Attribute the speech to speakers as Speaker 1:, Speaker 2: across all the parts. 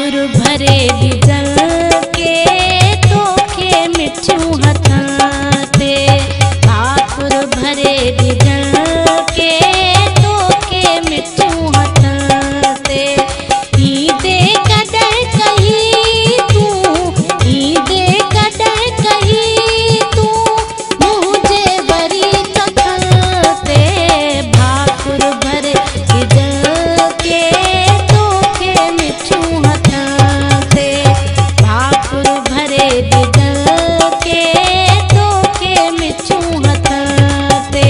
Speaker 1: ठाकुर भरे बिजल के तोखे मिठू हथाते। ठाकुर भरे बिजल के तोखे मिठू हथाते। ई दे कदर कही तू, ई दे कदर कही तू, मुझे बरी चखते। ठाकुर भरे बिजल के तोखे मिठू हथाते। ठाकुर भरे बिजल के तोखे मिठू हथाते।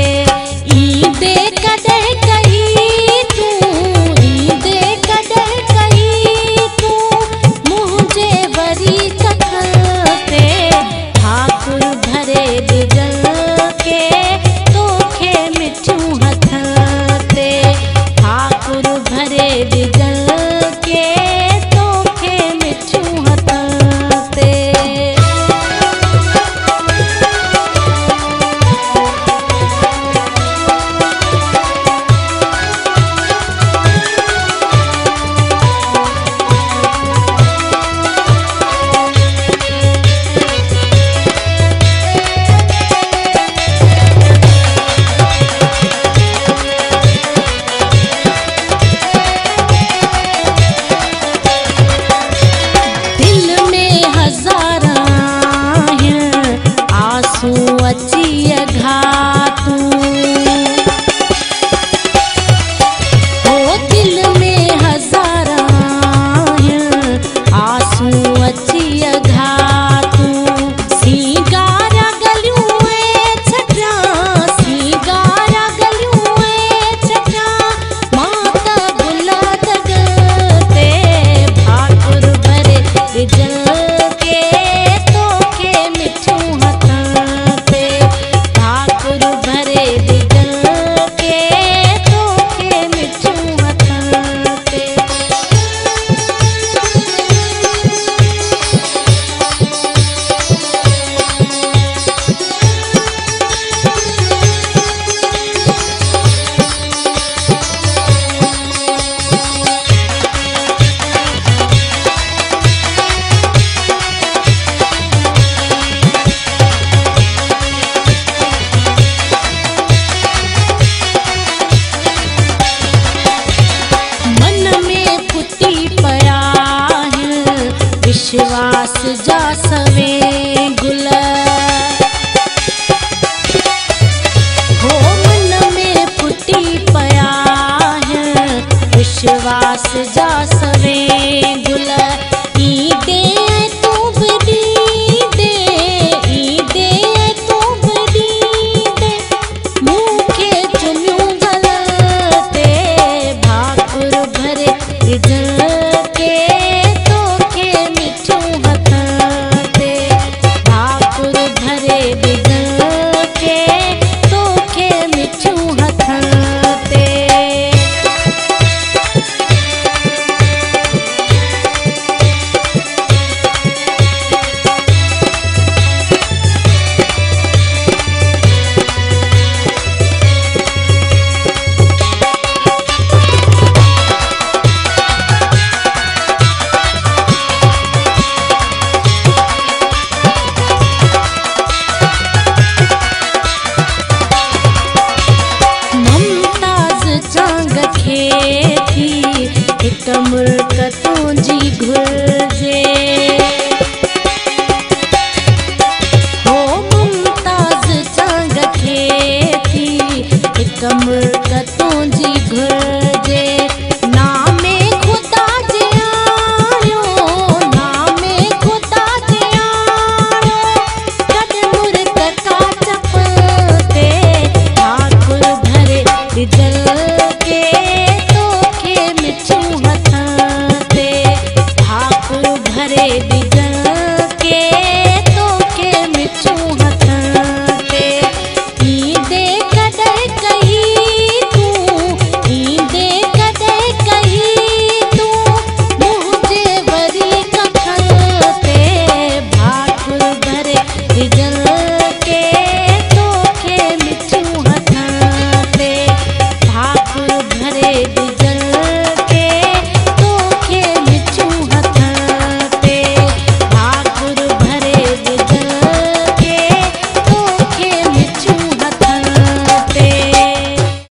Speaker 1: ई दे कदर कही तू, ई दे कदर कही तू, मुझे बरी चखते। ठाकुर भरे बिजल के तोखे मिठू हथाते। ठाकुर भरे बिजल के तोखे मिठू हथाते। दिल में हजारा हैं आंसू अची घातू। ओ दिल में हजारा हैं आंसू अची घातू। सीगारा गलियों छटा, सीगारा गलियों छटा, माता गुलाब गते। ठाकुर भरे बिजल के तोखे मिठू हथाते। ठाकुर भरे बिजल के तोखे मिठू हथाते। मन में फुटी पया है विश्वास जा सवे।